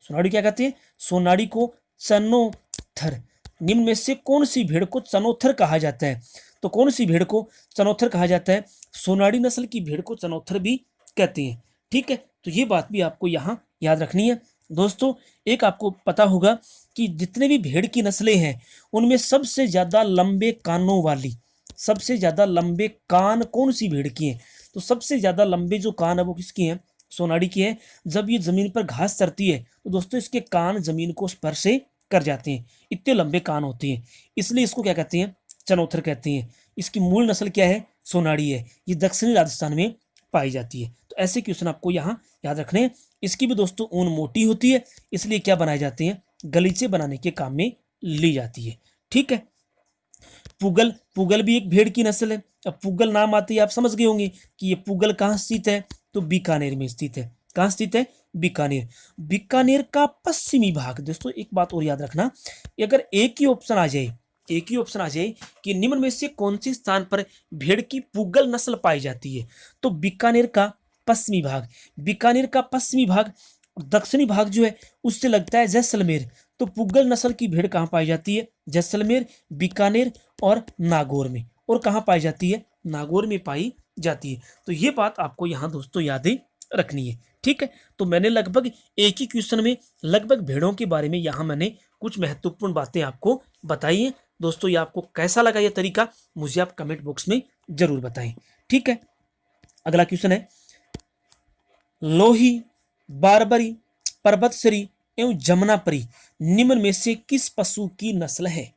सोनाड़ी क्या कहते हैं? सोनाड़ी को चनोथर। निम्न में से कौन सी भेड़ को चनोथर कहा जाता है? तो कौन सी भेड़ को चनोथर कहा जाता है? सोनाड़ी नस्ल की भेड़ को चनोथर भी कहते हैं। ठीक है, तो ये बात भी आपको यहाँ याद रखनी है। दोस्तों एक आपको पता होगा कि जितने भी भेड़ की नस्लें हैं उनमें सबसे ज्यादा लंबे कानों वाली, सबसे ज्यादा लंबे कान कौन सी भेड़ की हैं? तो सबसे ज्यादा लंबे जो कान है वो किसकी हैं? सोनाड़ी की है। जब ये जमीन पर घास चरती है तो दोस्तों इसके कान जमीन को स्पर्श कर जाते हैं, इतने लंबे कान होते हैं, इसलिए इसको क्या कहते हैं? चनोथर कहते हैं। इसकी मूल नस्ल क्या है? सोनाड़ी है। ये दक्षिणी राजस्थान में पाई जाती है। तो ऐसे क्वेश्चन आपको यहाँ याद रखने हैं। इसकी भी दोस्तों ऊन मोटी होती है, इसलिए क्या बनाए जाते हैं? गलीचे बनाने के काम में ली जाती है। ठीक है, पुगल। पुगल भी एक भेड़ की नस्ल है। अब पुगल नाम आते ही आप समझ गए होंगे कि ये पुगल कहाँ स्थित है? तो बीकानेर में स्थित है। कहाँ स्थित है? बीकानेर। बीकानेर का पश्चिमी भाग। दोस्तों एक बात और याद रखना, अगर एक ही ऑप्शन आ जाए, एक ही ऑप्शन आ जाए कि निम्न में से कौन से स्थान पर भेड़ की पुगल नस्ल पाई जाती है, तो बीकानेर का पश्चिमी भाग। बीकानेर का पश्चिमी भाग, दक्षिणी भाग जो है उससे लगता है जैसलमेर। तो पुगल नस्ल की भेड़ कहाँ पाई जाती है? जैसलमेर, बीकानेर और नागौर में। और कहाँ पाई जाती है? नागौर में पाई जाती है। तो ये बात आपको यहाँ दोस्तों यादें रखनी है। ठीक है, तो मैंने लगभग एक ही क्वेश्चन में लगभग भेड़ों के बारे में यहाँ मैंने कुछ महत्वपूर्ण बातें आपको बताई हैं। दोस्तों ये आपको कैसा लगा ये तरीका, मुझे आप कमेंट बॉक्स में जरूर बताएं। ठीक है, अगला क्वेश्चन है, लोही, बारबरी, पर्वतसरी एवं जमुनापरी निम्न में से किस पशु की नस्ल है?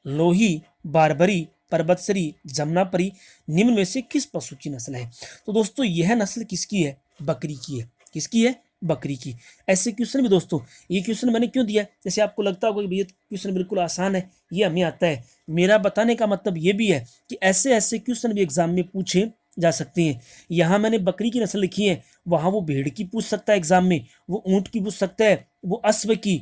लोही, बारबरी, पर्वतसरी, जमुनापरी निम्न में से किस पशु की नस्ल है? तो दोस्तों यह नस्ल किसकी है? बकरी की है। किसकी है? बकरी की। ऐसे क्वेश्चन भी दोस्तों, ये क्वेश्चन मैंने क्यों दिया, जैसे आपको लगता होगा कि भैया क्वेश्चन बिल्कुल आसान है, ये हमें आता है। मेरा बताने का मतलब ये भी है कि ऐसे ऐसे क्वेश्चन भी एग्जाम में पूछे जा सकते हैं। यहाँ मैंने बकरी की नस्ल लिखी है, वहाँ वो भेड़ की पूछ सकता है एग्जाम में, वो ऊँट की पूछ सकता है, वो अश्व की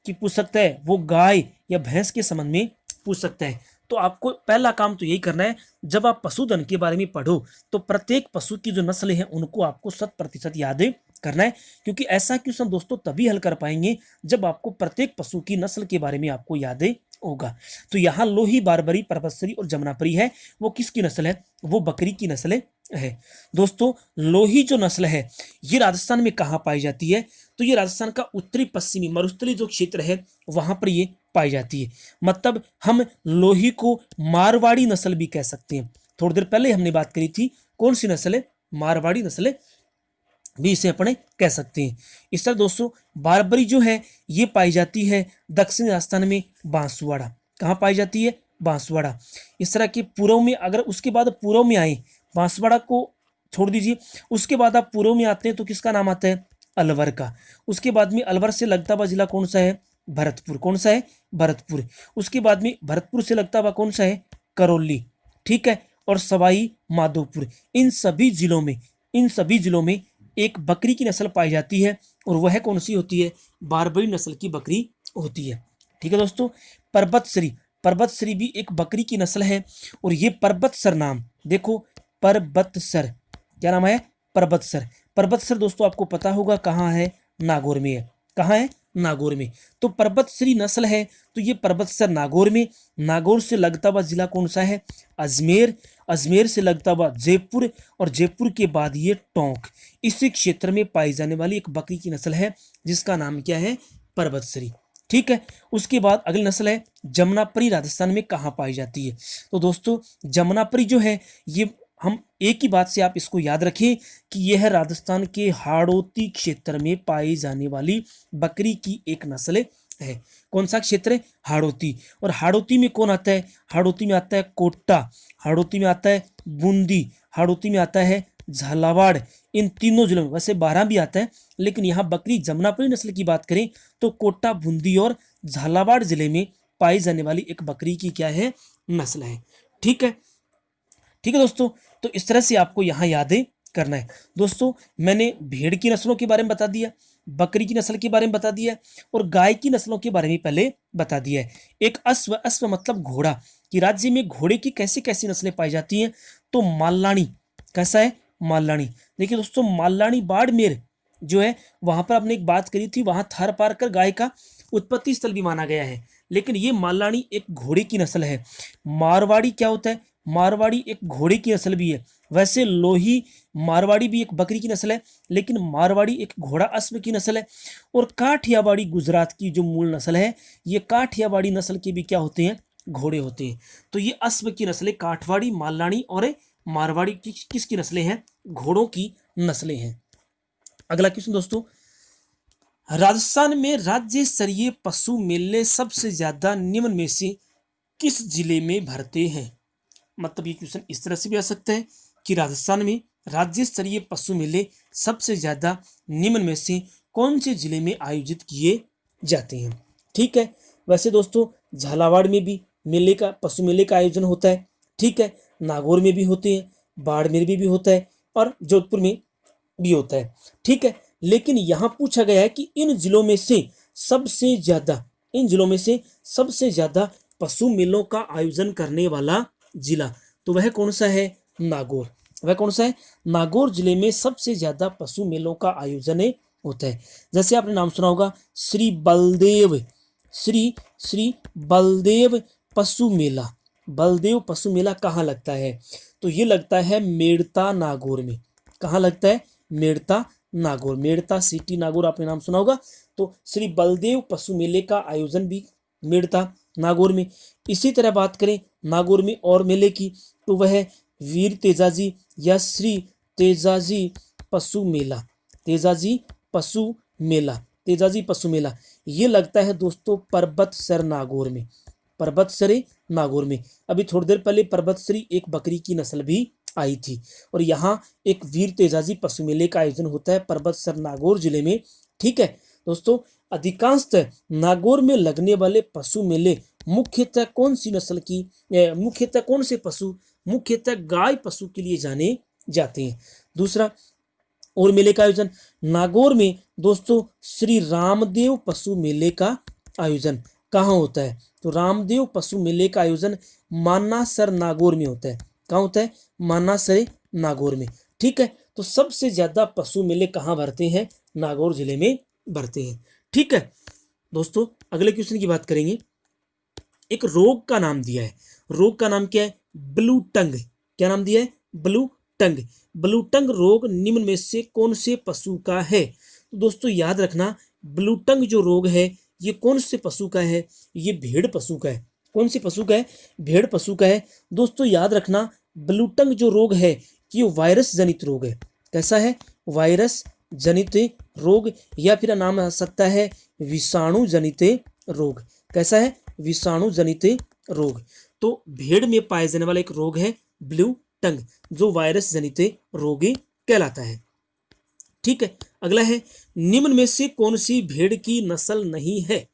पूछ सकता है, वो गाय या भैंस के संबंध में पूछ सकता है। तो आपको पहला काम तो यही करना है, जब आप पशुधन के बारे में पढ़ो तो प्रत्येक पशु की जो नस्ल है उनको आपको 100% याद करना है, क्योंकि ऐसा क्वेश्चन दोस्तों तभी हल कर पाएंगे जब आपको प्रत्येक पशु की नस्ल के बारे में आपको याद होगा। तो यहाँ लोही, बारबरी, परबतसरी और जमुनापरी है, वो किसकी नस्ल है, वो बकरी की नस्ल है। दोस्तों लोही जो नस्ल है ये राजस्थान में कहाँ पाई जाती है, तो ये राजस्थान का उत्तरी पश्चिमी मरुस्थलीय जो क्षेत्र है वहां पर ये पाई जाती है। मतलब हम लोही को मारवाड़ी नस्ल भी कह सकते हैं। थोड़ी देर पहले हमने बात करी थी, कौन सी नस्ल है, मारवाड़ी नस्ल भी इसे अपने कह सकते हैं। इस तरह दोस्तों बारबरी जो है ये पाई जाती है दक्षिण राजस्थान में बांसवाड़ा। कहाँ पाई जाती है, बांसवाड़ा। इस तरह के पूर्व में, अगर उसके बाद पूर्व में आए, बांसवाड़ा को छोड़ दीजिए, उसके बाद आप पूर्व में आते हैं तो किसका नाम आता है, अलवर का। उसके बाद में अलवर से लगता हुआ जिला कौन सा है, भरतपुर। कौन सा है, भरतपुर। उसके बाद में भरतपुर से लगता हुआ कौन सा है, करौली। ठीक है, और सवाई माधोपुर। इन सभी जिलों में एक बकरी की नस्ल पाई जाती है, और वह कौन सी होती है, बारबरी नस्ल की बकरी होती है। ठीक है दोस्तों, परबतसरी, परबतसरी भी एक बकरी की नस्ल है, और ये परबतसर नाम देखो, परबतसर क्या नाम है, परबतसर। परबतसर दोस्तों आपको पता होगा कहाँ है, नागौर में है। कहाँ है, नागौर में। तो परबतसरी नस्ल है, तो ये परबतसर नागौर में। नागौर से लगता हुआ जिला कौन सा है, अजमेर। अजमेर से लगता हुआ जयपुर, और जयपुर के बाद ये टोंक। इसी क्षेत्र में पाई जाने वाली एक बकरी की नस्ल है जिसका नाम क्या है, परबतसरी। ठीक है, उसके बाद अगली नस्ल है जमुनापरी। राजस्थान में कहाँ पाई जाती है, तो दोस्तों जमुनापरी जो है ये, हम एक ही बात से आप इसको याद रखें कि यह राजस्थान के हाड़ौती क्षेत्र में पाई जाने वाली बकरी की एक नस्ल है। कौन सा क्षेत्र है, हाड़ौती। और हाड़ौती में कौन आता है, हाड़ौती में आता है कोटा, हाड़ौती में आता है बूंदी, हाड़ौती में आता है झालावाड़। इन तीनों जिलों में, वैसे 12 भी आता है, लेकिन यहाँ बकरी जमुनापरी नस्ल की बात करें तो कोटा, बूंदी और झालावाड़ जिले में पाई जाने वाली एक बकरी की क्या है, नस्ल है। ठीक है, ठीक है दोस्तों, तो इस तरह से आपको यहाँ यादें करना है। दोस्तों मैंने भेड़ की नस्लों के बारे में बता दिया, बकरी की नस्ल के बारे में बता दिया, और गाय की नस्लों के बारे में पहले बता दिया है। एक अश्व, अश्व मतलब घोड़ा, कि राज्य में घोड़े की कैसी कैसी नस्लें पाई जाती हैं, तो मालनानी। कैसा है, मालनानी। देखिए दोस्तों मालनानी बाड़मेर जो है वहां पर आपने एक बात करी थी, वहां थारपारकर गाय का उत्पत्ति स्थल भी माना गया है, लेकिन ये मालनानी एक घोड़े की नस्ल है। मारवाड़ी क्या होता है, मारवाड़ी एक घोड़े की नस्ल भी है। वैसे लोही मारवाड़ी भी एक बकरी की नस्ल है, लेकिन मारवाड़ी एक घोड़ा अश्व की नस्ल है। और काठियावाड़ी गुजरात की जो मूल नस्ल है, ये काठियावाड़ी नस्ल के भी क्या होते हैं, घोड़े होते हैं। तो ये अश्व की नस्लें काठवाड़ी, मालनानी और मारवाड़ी किसकी नस्लें हैं, घोड़ों की नस्लें हैं। अगला क्वेश्चन दोस्तों, राजस्थान में राज्य स्तरीय पशु मेले सबसे ज्यादा निम्न में से किस जिले में भरते हैं। मतलब ये क्वेश्चन इस तरह से भी आ सकता है कि राजस्थान में राज्य स्तरीय पशु मेले सबसे ज्यादा निम्न में से कौन से जिले में आयोजित किए जाते हैं। ठीक है, वैसे दोस्तों झालावाड़ में भी मेले का, पशु मेले का आयोजन होता है। ठीक है, नागौर में भी होते हैं, बाड़मेर में भी होता है, और जोधपुर में भी होता है। ठीक है, लेकिन यहां पूछा गया है कि इन जिलों में से सबसे ज्यादा, इन जिलों में से सबसे ज्यादा पशु मेलों का आयोजन करने वाला जिला, तो वह कौन सा है, नागौर। वह कौन सा है, नागौर जिले में सबसे ज्यादा पशु मेलों का आयोजन होता है। जैसे आपने नाम सुना होगा श्री बलदेव, श्री बलदेव पशु मेला। बलदेव पशु मेला कहाँ लगता है, तो ये लगता है मेड़ता नागौर में। कहाँ लगता है, मेड़ता नागौर, मेड़ता सिटी नागौर आपने नाम सुना होगा। तो श्री बलदेव पशु मेले का आयोजन भी मेड़ता नागौर में। इसी तरह बात करें नागौर में और मेले की, तो वह वीर तेजाजी या श्री तेजाजी पशु मेला, तेजाजी पशु मेला, तेजाजी पशु मेला, ये लगता है दोस्तों परबतसर नागौर में, परबतसर नागौर में। अभी थोड़ी देर पहले परबतसरी एक बकरी की नस्ल भी आई थी। और यहाँ एक वीर तेजाजी पशु मेले का आयोजन होता है पर्वतसर नागौर जिले में। ठीक है दोस्तों, अधिकांशतः नागौर में लगने वाले पशु मेले मुख्यतः कौन सी नस्ल की मुख्यतः कौन से पशु, मुख्यतः गाय पशु के लिए जाने जाते हैं। दूसरा और मेले का आयोजन नागौर में दोस्तों श्री रामदेव पशु मेले का आयोजन कहाँ होता है? तो रामदेव पशु मेले का आयोजन मानासर नागौर में होता है। कहाँ होता है? मानासर नागौर में। ठीक है, तो सबसे ज्यादा पशु मेले कहाँ भरते हैं? नागौर जिले में भरते हैं। ठीक है दोस्तों, अगले क्वेश्चन की बात करेंगे। एक रोग का नाम दिया है, रोग का नाम क्या है? Blue tongue. क्या नाम दिया है? Blue tongue. ब्लू टंग रोग निम्न में से कौन से पशु का है? तो दोस्तों याद रखना, ब्लू टंग जो रोग है ये कौन से पशु का है? ये भेड़ पशु का है। कौन से पशु का है? भेड़ पशु का है। दोस्तों याद रखना, ब्लू टंग जो रोग है ये वायरस जनित रोग है। कैसा है? वायरस जनित रोग, या फिर नाम आ सकता है विषाणु जनित रोग। कैसा है? विषाणु जनित रोग। तो भेड़ में पाए जाने वाला एक रोग है ब्लू टंग, जो वायरस जनित रोग कहलाता है। ठीक है, अगला है निम्न में से कौन सी भेड़ की नस्ल नहीं है?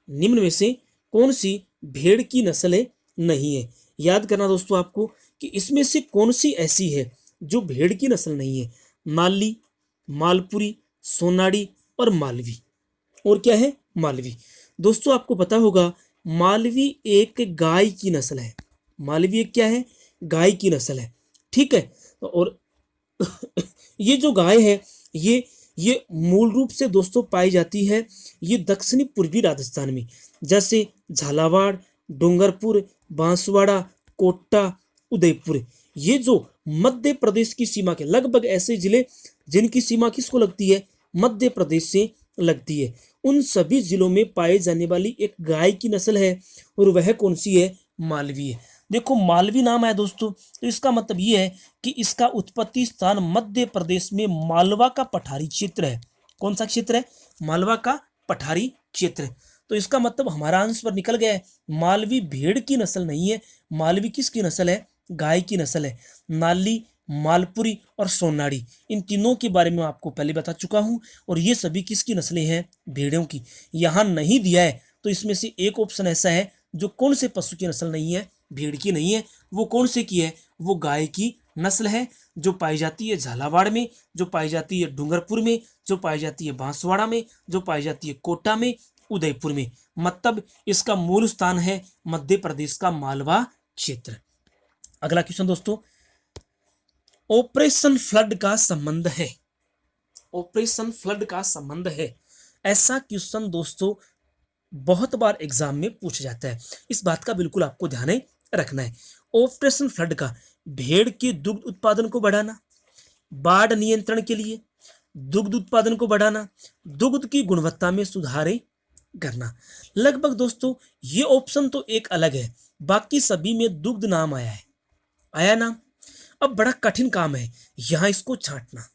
निम्न में से कौन सी भेड़ की नस्ल नहीं है? याद करना दोस्तों आपको कि इसमें से कौन सी ऐसी है जो भेड़ की नस्ल नहीं है? माली, मालपुरी, सोनाड़ी और मालवी। और क्या है? मालवी। दोस्तों आपको पता होगा मालवी एक गाय की नस्ल है। मालवी एक क्या है? गाय की नस्ल है। ठीक है, और ये जो गाय है ये मूल रूप से दोस्तों पाई जाती है ये दक्षिणी पूर्वी राजस्थान में, जैसे झालावाड़, डूंगरपुर, बांसवाड़ा, कोटा, उदयपुर। ये जो मध्य प्रदेश की सीमा के लगभग ऐसे जिले जिनकी सीमा किसको लगती है? मध्य प्रदेश से लगती है, उन सभी जिलों में पाए जाने वाली एक गाय की नस्ल है, और वह कौन सी है? मालवी है। देखो मालवी नाम है दोस्तों, तो इसका मतलब ये है कि इसका उत्पत्ति स्थान मध्य प्रदेश में मालवा का पठारी क्षेत्र है। कौन सा क्षेत्र है? मालवा का पठारी क्षेत्र। तो इसका मतलब हमारा आंसर निकल गया है, मालवी भेड़ की नस्ल नहीं है, मालवी किसकी नस्ल है? गाय की नस्ल है। नाली, मालपुरी और सोनाड़ी, इन तीनों के बारे में आपको पहले बता चुका हूं, और ये सभी किसकी नस्लें हैं? भेड़ों की। यहां नहीं दिया है, तो इसमें से एक ऑप्शन ऐसा है जो कौन से पशु की नस्ल नहीं है? भेड़ की नहीं है। वो कौन से की है? वो गाय की नस्ल है, जो पाई जाती है झालावाड़ में, जो पाई जाती है डूंगरपुर में, जो पाई जाती है बांसवाड़ा में, जो पाई जाती है कोटा में, उदयपुर में। मतलब इसका मूल स्थान है मध्य प्रदेश का मालवा क्षेत्र। अगला क्वेश्चन दोस्तों, ऑपरेशन फ्लड का संबंध है। ऑपरेशन फ्लड का संबंध है, ऐसा क्वेश्चन दोस्तों बहुत बार एग्जाम में पूछा जाता है। इस बात का बिल्कुल आपको ध्यान रखना है। ऑपरेशन फ्लड का भेड़ के दुग्ध उत्पादन को बढ़ाना, बाढ़ नियंत्रण के लिए, दुग्ध उत्पादन को बढ़ाना, दुग्ध की गुणवत्ता में सुधार करना। लगभग दोस्तों ये ऑप्शन तो एक अलग है, बाकी सभी में दुग्ध नाम आया है। आया नाम। अब बड़ा कठिन काम है यहां इसको छांटना।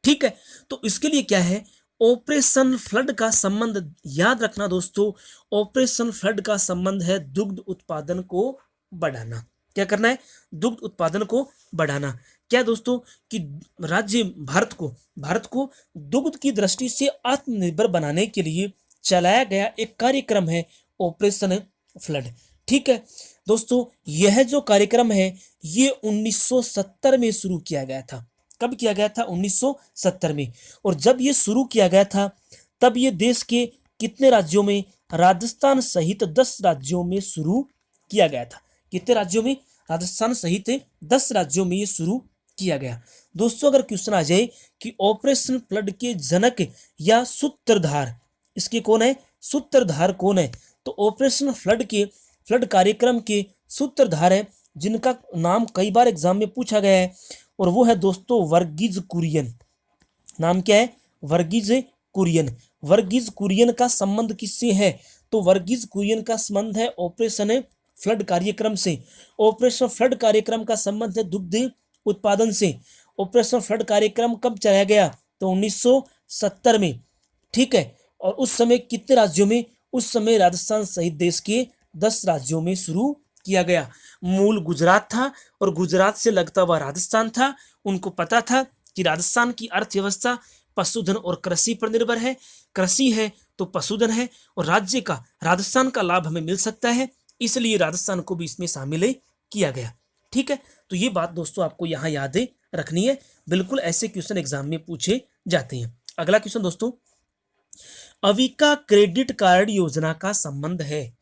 ठीक है, तो इसके लिए क्या है? ऑपरेशन फ्लड का संबंध याद रखना दोस्तों, ऑपरेशन फ्लड का संबंध है दुग्ध उत्पादन को बढ़ाना। क्या करना है? दुग्ध उत्पादन को बढ़ाना। क्या दोस्तों कि राज्य भारत को दुग्ध की दृष्टि से आत्मनिर्भर बनाने के लिए चलाया गया एक कार्यक्रम है ऑपरेशन फ्लड। ठीक है दोस्तों, यह जो कार्यक्रम है ये 1970 में शुरू किया गया था। कब किया गया था? 1970 में। और जब ये शुरू किया गया था तब ये देश के कितने राज्यों में? राजस्थान सहित 10 राज्यों में शुरू किया गया था। कितने राज्यों में? राजस्थान सहित 10 राज्यों में ये शुरू किया गया। दोस्तों अगर क्वेश्चन आ जाए कि ऑपरेशन फ्लड के जनक या सूत्रधार, इसके कौन है? सूत्रधार कौन है? तो ऑपरेशन फ्लड कार्यक्रम के सूत्रधार है जिनका नाम कई बार एग्जाम में पूछा गया है, और वो है दोस्तों वर्गीज कुरियन। नाम क्या है? वर्गीज कुरियन। वर्गीज कुरियन का संबंध किससे है? तो वर्गीज कुरियन का संबंध है ऑपरेशन फ्लड कार्यक्रम से। ऑपरेशन फ्लड कार्यक्रम का संबंध है दुग्ध उत्पादन से। ऑपरेशन फ्लड कार्यक्रम कब चलाया गया? तो 1970 में। ठीक है, और उस समय कितने राज्यों में? उस समय राजस्थान सहित देश के 10 राज्यों में शुरू किया गया? मूल गुजरात था और गुजरात से लगता हुआ राजस्थान था। उनको पता था कि राजस्थान की अर्थव्यवस्था पशुधन और कृषि पर निर्भर है, कृषि है तो पशुधन है, और राज्य का राजस्थान का लाभ हमें मिल सकता है, इसलिए राजस्थान को भी इसमें शामिल किया गया। ठीक है, तो ये बात दोस्तों आपको यहाँ याद रखनी है। बिल्कुल ऐसे क्वेश्चन एग्जाम में पूछे जाते हैं। अगला क्वेश्चन दोस्तों, अविका क्रेडिट कार्ड योजना का संबंध है।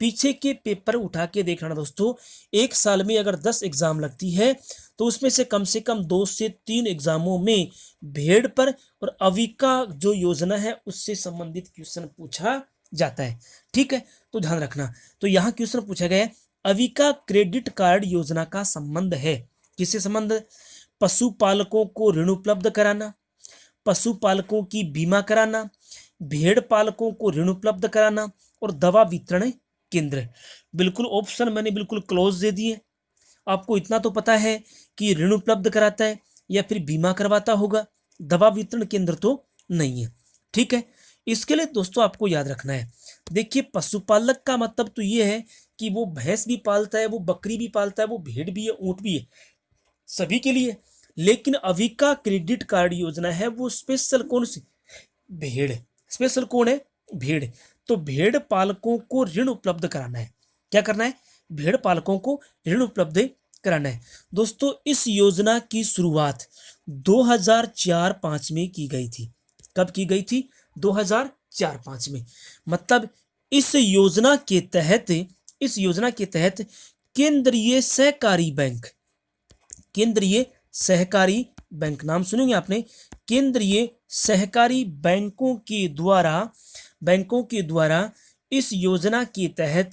पीछे के पेपर उठा के देखना दोस्तों, एक साल में अगर 10 एग्जाम लगती है तो उसमें से कम 2 से 3 एग्जामों में भेड़ पर और अविका जो योजना है उससे संबंधित क्वेश्चन पूछा जाता है। ठीक है, तो ध्यान रखना। तो यहाँ क्वेश्चन पूछा गया है, अविका क्रेडिट कार्ड योजना का संबंध है। किससे संबंध? पशुपालकों को ऋण उपलब्ध कराना, पशुपालकों की बीमा कराना, भेड़ पालकों को ऋण उपलब्ध कराना और दवा वितरण केंद्र। बिल्कुल ऑप्शन मैंने बिल्कुल क्लोज दे दिए। आपको इतना तो पता है कि ऋण उपलब्ध कराता है या फिर बीमा करवाता होगा, दवा वितरण केंद्र तो नहीं है। ठीक है, इसके लिए दोस्तों आपको याद रखना है, देखिए पशुपालक का मतलब तो ये है कि वो भैंस भी पालता है, वो बकरी भी पालता है, वो भेड़ भी है, ऊंट भी है, सभी के लिए। लेकिन अविका क्रेडिट कार्ड योजना है वो स्पेशल कौन सी? भेड़। स्पेशल कौन है? भेड़। तो भेड़ पालकों को ऋण उपलब्ध कराना है। क्या करना है? भेड़ पालकों को ऋण उपलब्ध कराना है। दोस्तों इस योजना की शुरुआत 2004-5 में की गई थी। कब की गई थी? 2004-5 में। मतलब इस योजना के तहत केंद्रीय सहकारी बैंक, केंद्रीय सहकारी बैंक नाम सुनेंगे आपने, केंद्रीय सहकारी बैंकों के द्वारा इस योजना के तहत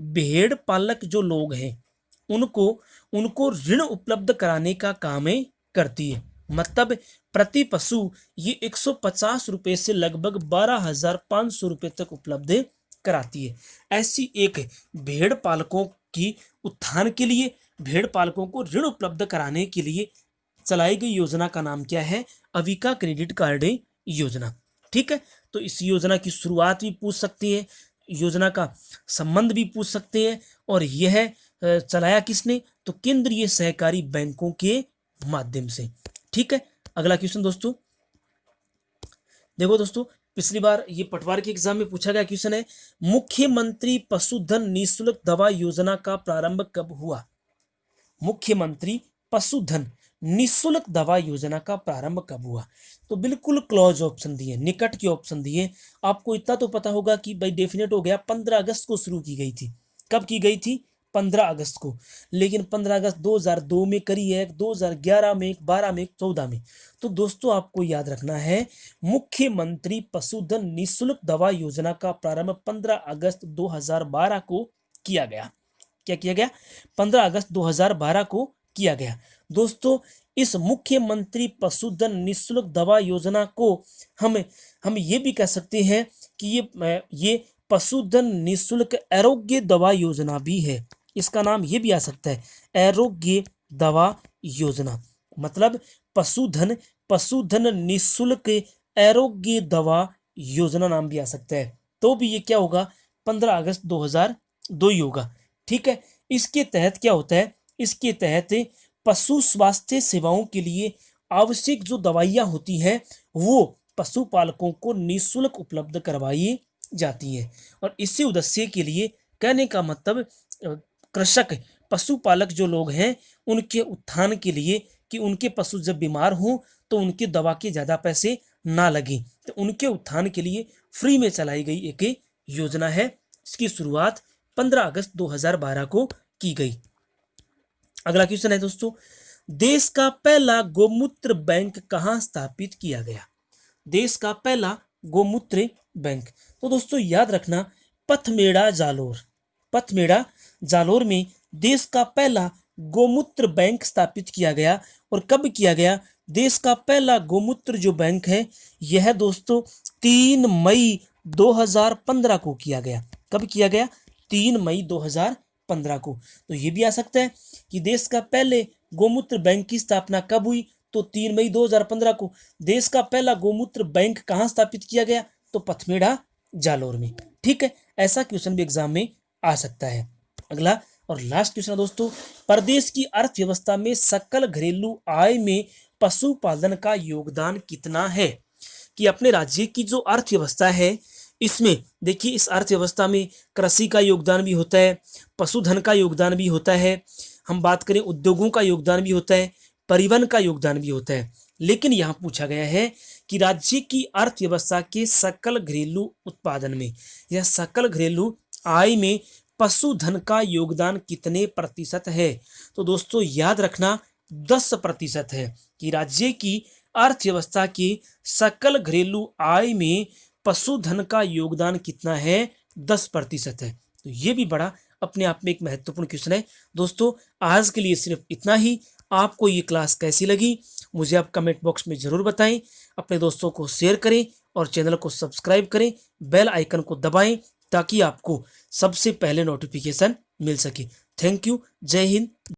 भेड़ पालक जो लोग हैं उनको उनको ऋण उपलब्ध कराने का काम करती है। मतलब प्रति पशु ये 150 रुपए से लगभग 12,500 रुपए तक उपलब्ध कराती है। ऐसी एक भेड़ पालकों की उत्थान के लिए, भेड़ पालकों को ऋण उपलब्ध कराने के लिए चलाई गई योजना का नाम क्या है? अविका क्रेडिट कार्ड योजना। ठीक है, तो इस योजना की शुरुआत भी पूछ सकती है, योजना का संबंध भी पूछ सकते हैं, और यह चलाया किसने? तो केंद्रीय सहकारी बैंकों के माध्यम से। ठीक है, अगला क्वेश्चन दोस्तों देखो दोस्तों, पिछली बार ये पटवार के एग्जाम में पूछा गया क्वेश्चन है, मुख्यमंत्री पशुधन निःशुल्क दवा योजना का प्रारंभ कब हुआ? मुख्यमंत्री पशुधन निःशुल्क दवा योजना का प्रारंभ कब हुआ? तो बिल्कुल क्लोज ऑप्शन दिए, निकट के ऑप्शन दिए। आपको इतना तो पता होगा कि भाई डेफिनेट हो गया, 15 अगस्त को शुरू की गई थी। कब की गई थी? 15 अगस्त को। लेकिन 15 अगस्त 2002 में करी है, 2011 में, 12 में, 14 में। तो दोस्तों आपको याद रखना है, मुख्यमंत्री पशुधन निःशुल्क दवा योजना का प्रारंभ 15 अगस्त 2012 को किया गया। क्या किया गया? 15 अगस्त 2012 को किया गया। दोस्तों इस मुख्यमंत्री पशुधन निःशुल्क दवा योजना को हम ये भी कह सकते हैं कि ये पशुधन निःशुल्क आरोग्य दवा योजना भी है। इसका नाम ये भी आ सकता है आरोग्य दवा योजना। मतलब पशुधन निःशुल्क आरोग्य दवा योजना नाम भी आ सकता है। तो भी ये क्या होगा? 15 अगस्त 2002 ही होगा। ठीक है, इसके तहत क्या होता है? इसके तहत पशु स्वास्थ्य सेवाओं के लिए आवश्यक जो दवाइयाँ होती हैं वो पशुपालकों को निःशुल्क उपलब्ध करवाई जाती हैं। और इसी उद्देश्य के लिए, कहने का मतलब कृषक, पशुपालक जो लोग हैं उनके उत्थान के लिए, कि उनके पशु जब बीमार हों तो उनके दवा के ज़्यादा पैसे ना लगें, तो उनके उत्थान के लिए फ्री में चलाई गई एक योजना है। इसकी शुरुआत 15 अगस्त 2012 को की गई। अगला क्वेश्चन है दोस्तों, देश का पहला गोमूत्र बैंक कहाँ स्थापित किया गया? देश का पहला गोमूत्र बैंक, तो दोस्तों याद रखना, पथमेड़ा जालोर में देश का पहला गोमूत्र बैंक स्थापित किया गया। और कब किया गया? देश का पहला गोमूत्र जो बैंक है यह दोस्तों 3 मई 2015 को किया गया। कब किया गया? 3 मई 2015 को। तो ये भी आ सकता है कि देश का पहले गोमूत्र बैंक की स्थापना कब हुई? तो 3 मई 2015 को। देश का पहला गोमूत्र बैंक कहाँ स्थापित किया गया? तो पथमेड़ा जालोर में। ठीक है, ऐसा क्वेश्चन भी एग्जाम में आ सकता है। अगला और लास्ट क्वेश्चन है दोस्तों, प्रदेश की अर्थव्यवस्था में सकल घरेलू आय में पशुपालन का योगदान कितना है? कि अपने राज्य की जो अर्थव्यवस्था है, इसमें देखिए इस अर्थव्यवस्था में कृषि का योगदान भी होता है, पशुधन का योगदान भी होता है, हम बात करें उद्योगों का योगदान भी होता है, परिवहन का योगदान भी होता है। लेकिन यहाँ पूछा गया है कि राज्य की अर्थव्यवस्था के सकल घरेलू उत्पादन में या सकल घरेलू आय में पशुधन का योगदान कितने प्रतिशत है? तो दोस्तों याद रखना 10% है कि राज्य की अर्थव्यवस्था की सकल घरेलू आय में पशुधन का योगदान कितना है? 10% है। तो ये भी बड़ा अपने आप में एक महत्वपूर्ण क्वेश्चन है। दोस्तों आज के लिए सिर्फ इतना ही। आपको ये क्लास कैसी लगी मुझे आप कमेंट बॉक्स में ज़रूर बताएं। अपने दोस्तों को शेयर करें और चैनल को सब्सक्राइब करें, बेल आइकन को दबाएं ताकि आपको सबसे पहले नोटिफिकेशन मिल सके। Thank you. जय हिंद।